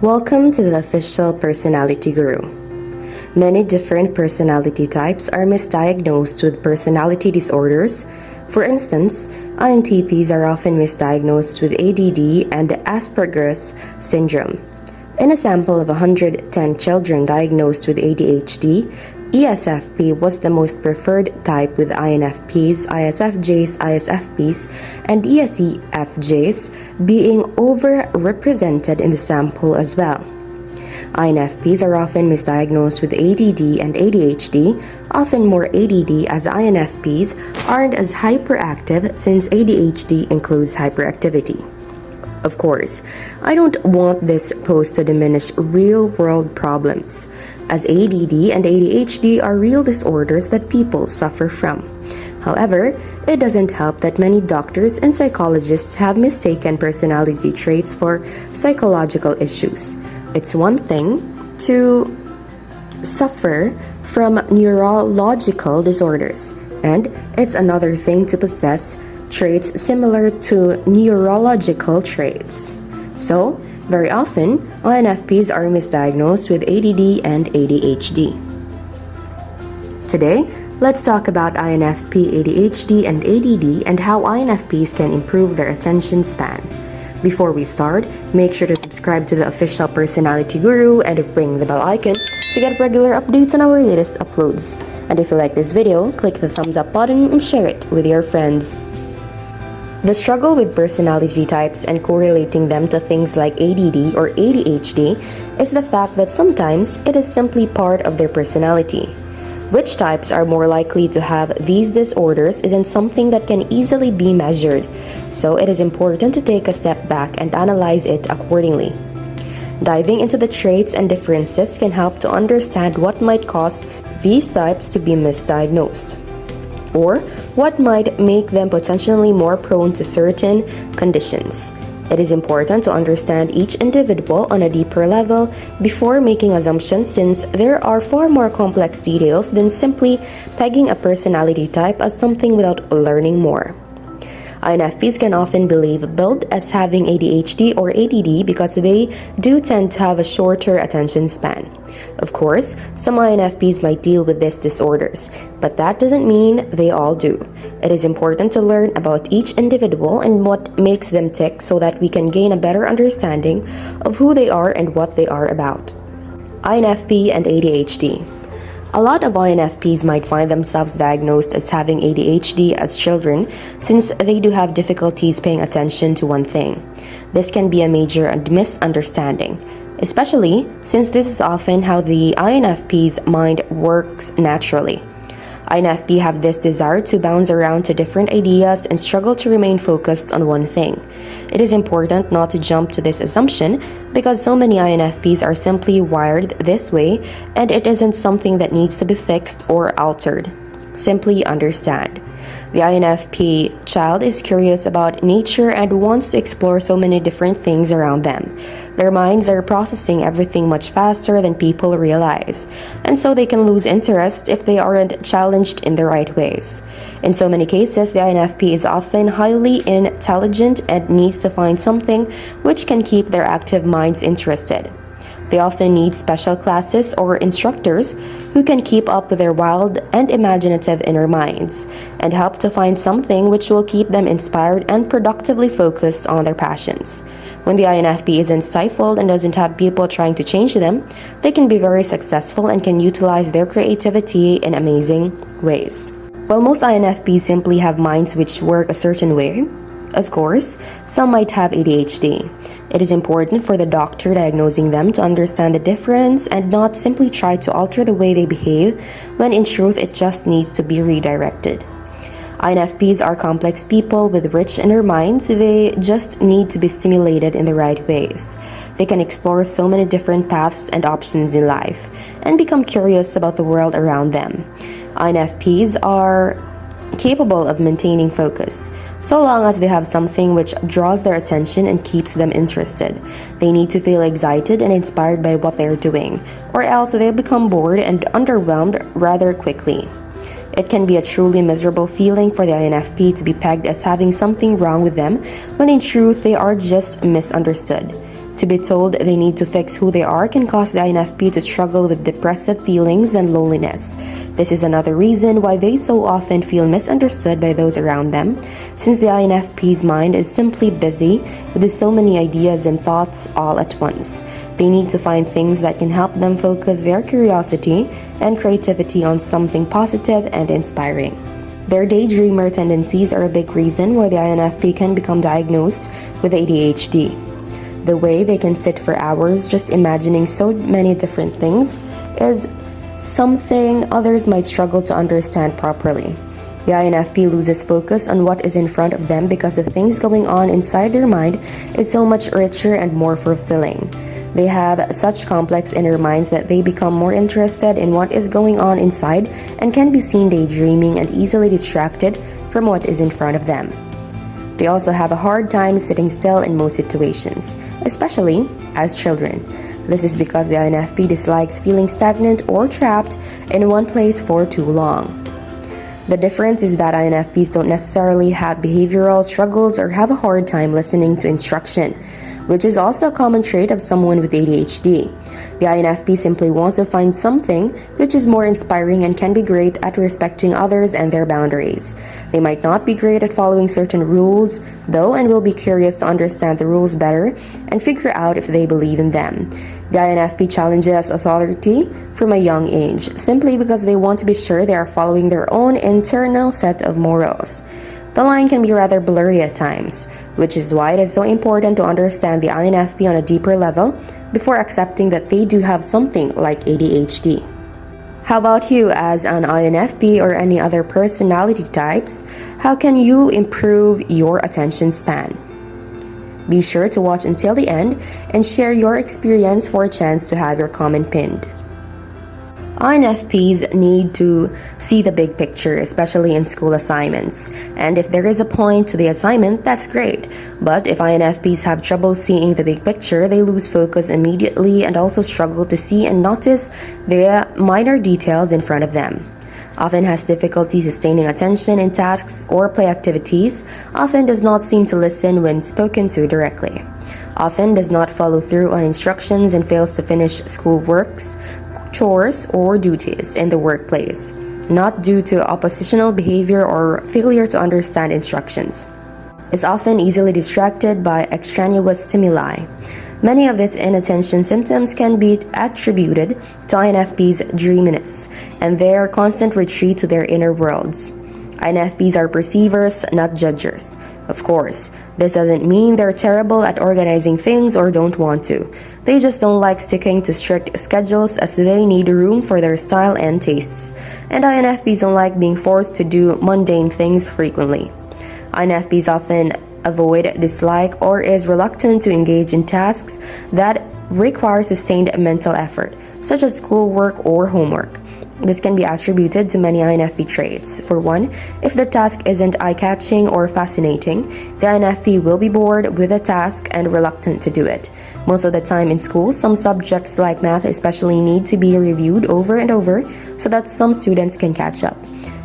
Welcome to the Official Personality Guru. Many different personality types are misdiagnosed with personality disorders. For instance, INTPs are often misdiagnosed with ADD and Asperger's syndrome. In a sample of 110 children diagnosed with ADHD, ESFP was the most preferred type, with INFPs, ISFJs, ISFPs, and ESEFJs being overrepresented in the sample as well. INFPs are often misdiagnosed with ADD and ADHD, often more ADD, as INFPs aren't as hyperactive since ADHD includes hyperactivity. Of course, I don't want this post to diminish real-world problems, as ADD and ADHD are real disorders that people suffer from. However, it doesn't help that many doctors and psychologists have mistaken personality traits for psychological issues. It's one thing to suffer from neurological disorders, and it's another thing to possess traits similar to neurological traits. So, very often, INFPs are misdiagnosed with ADD and ADHD. Today, let's talk about INFP, ADHD, and ADD and how INFPs can improve their attention span. Before we start, make sure to subscribe to the Official Personality Guru and ring the bell icon to get regular updates on our latest uploads. And if you like this video, click the thumbs up button and share it with your friends. The struggle with personality types and correlating them to things like ADD or ADHD is the fact that sometimes it is simply part of their personality. Which types are more likely to have these disorders isn't something that can easily be measured, so it is important to take a step back and analyze it accordingly. Diving into the traits and differences can help to understand what might cause these types to be misdiagnosed, or what might make them potentially more prone to certain conditions. It is important to understand each individual on a deeper level before making assumptions, since there are far more complex details than simply pegging a personality type as something without learning more. INFPs can often be labeled as having ADHD or ADD because they do tend to have a shorter attention span. Of course, some INFPs might deal with these disorders, but that doesn't mean they all do. It is important to learn about each individual and what makes them tick so that we can gain a better understanding of who they are and what they are about. INFP and ADHD. A lot of INFPs might find themselves diagnosed as having ADHD as children, since they do have difficulties paying attention to one thing. This can be a major misunderstanding, especially since this is often how the INFP's mind works naturally. INFP have this desire to bounce around to different ideas and struggle to remain focused on one thing. It is important not to jump to this assumption because so many INFPs are simply wired this way, and it isn't something that needs to be fixed or altered. Simply understand. The INFP child is curious about nature and wants to explore so many different things around them. Their minds are processing everything much faster than people realize, and so they can lose interest if they aren't challenged in the right ways. In so many cases, the INFP is often highly intelligent and needs to find something which can keep their active minds interested. They often need special classes or instructors who can keep up with their wild and imaginative inner minds and help to find something which will keep them inspired and productively focused on their passions. When the INFP isn't stifled and doesn't have people trying to change them, they can be very successful and can utilize their creativity in amazing ways. While most INFPs simply have minds which work a certain way, of course, some might have ADHD. It is important for the doctor diagnosing them to understand the difference and not simply try to alter the way they behave, when in truth it just needs to be redirected. INFPs are complex people with rich inner minds. They just need to be stimulated in the right ways. They can explore so many different paths and options in life and become curious about the world around them. INFPs are capable of maintaining focus, so long as they have something which draws their attention and keeps them interested. They need to feel excited and inspired by what they are doing, or else they'll become bored and underwhelmed rather quickly. It can be a truly miserable feeling for the INFP to be pegged as having something wrong with them, when in truth they are just misunderstood. To be told they need to fix who they are can cause the INFP to struggle with depressive feelings and loneliness. This is another reason why they so often feel misunderstood by those around them, since the INFP's mind is simply busy with so many ideas and thoughts all at once. They need to find things that can help them focus their curiosity and creativity on something positive and inspiring. Their daydreamer tendencies are a big reason why the INFP can become diagnosed with ADHD. The way they can sit for hours just imagining so many different things is something others might struggle to understand properly. The INFP loses focus on what is in front of them because the things going on inside their mind is so much richer and more fulfilling. They have such complex inner minds that they become more interested in what is going on inside and can be seen daydreaming and easily distracted from what is in front of them. They also have a hard time sitting still in most situations, especially as children. This is because the INFP dislikes feeling stagnant or trapped in one place for too long. The difference is that INFPs don't necessarily have behavioral struggles or have a hard time listening to instruction, which is also a common trait of someone with ADHD. The INFP simply wants to find something which is more inspiring and can be great at respecting others and their boundaries. They might not be great at following certain rules, though, and will be curious to understand the rules better and figure out if they believe in them. The INFP challenges authority from a young age, simply because they want to be sure they are following their own internal set of morals. The line can be rather blurry at times, which is why it is so important to understand the INFP on a deeper level before accepting that they do have something like ADHD. How about you as an INFP or any other personality types? How can you improve your attention span? Be sure to watch until the end and share your experience for a chance to have your comment pinned. INFPs need to see the big picture, especially in school assignments. And if there is a point to the assignment, that's great. But if INFPs have trouble seeing the big picture, they lose focus immediately and also struggle to see and notice the minor details in front of them. Often has difficulty sustaining attention in tasks or play activities, often does not seem to listen when spoken to directly, often does not follow through on instructions and fails to finish school works, chores, or duties in the workplace, not due to oppositional behavior or failure to understand instructions. Is often easily distracted by extraneous stimuli. Many of these inattention symptoms can be attributed to INFP's dreaminess and their constant retreat to their inner worlds. INFPs are perceivers, not judgers. Of course, this doesn't mean they're terrible at organizing things or don't want to. They just don't like sticking to strict schedules as they need room for their style and tastes. And INFPs don't like being forced to do mundane things frequently. INFPs often avoid, dislike, or is reluctant to engage in tasks that require sustained mental effort, such as schoolwork or homework. This can be attributed to many INFP traits. For one, if the task isn't eye-catching or fascinating, the INFP will be bored with the task and reluctant to do it. Most of the time in school, some subjects like math especially need to be reviewed over and over so that some students can catch up.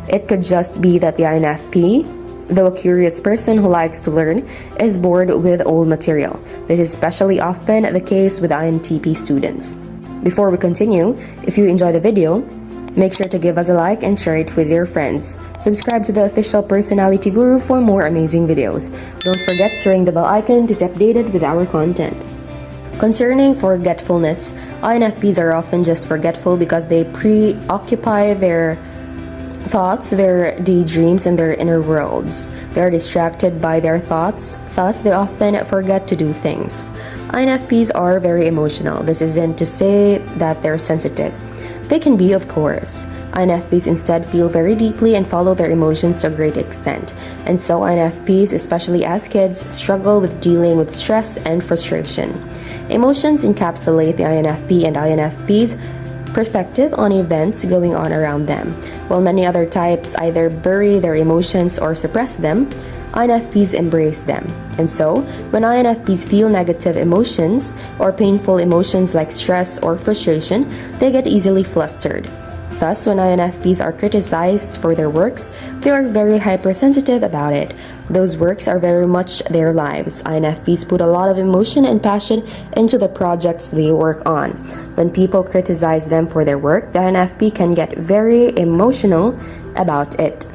It could just be that the INFP, though a curious person who likes to learn, is bored with old material. This is especially often the case with INTP students. Before we continue, if you enjoy the video, make sure to give us a like and share it with your friends. Subscribe to the Official Personality Guru for more amazing videos. Don't forget to ring the bell icon to stay updated with our content. Concerning forgetfulness, INFPs are often just forgetful because they preoccupy their thoughts, their daydreams, and their inner worlds. They are distracted by their thoughts, thus they often forget to do things. INFPs are very emotional. This isn't to say that they're sensitive. They can be, of course. INFPs instead feel very deeply and follow their emotions to a great extent. And so INFPs, especially as kids, struggle with dealing with stress and frustration. Emotions encapsulate the INFP and INFPs' perspective on events going on around them. While many other types either bury their emotions or suppress them, INFPs embrace them. And so, when INFPs feel negative emotions or painful emotions like stress or frustration, they get easily flustered. Thus, when INFPs are criticized for their works, they are very hypersensitive about it. Those works are very much their lives. INFPs put a lot of emotion and passion into the projects they work on. When people criticize them for their work, the INFP can get very emotional about it.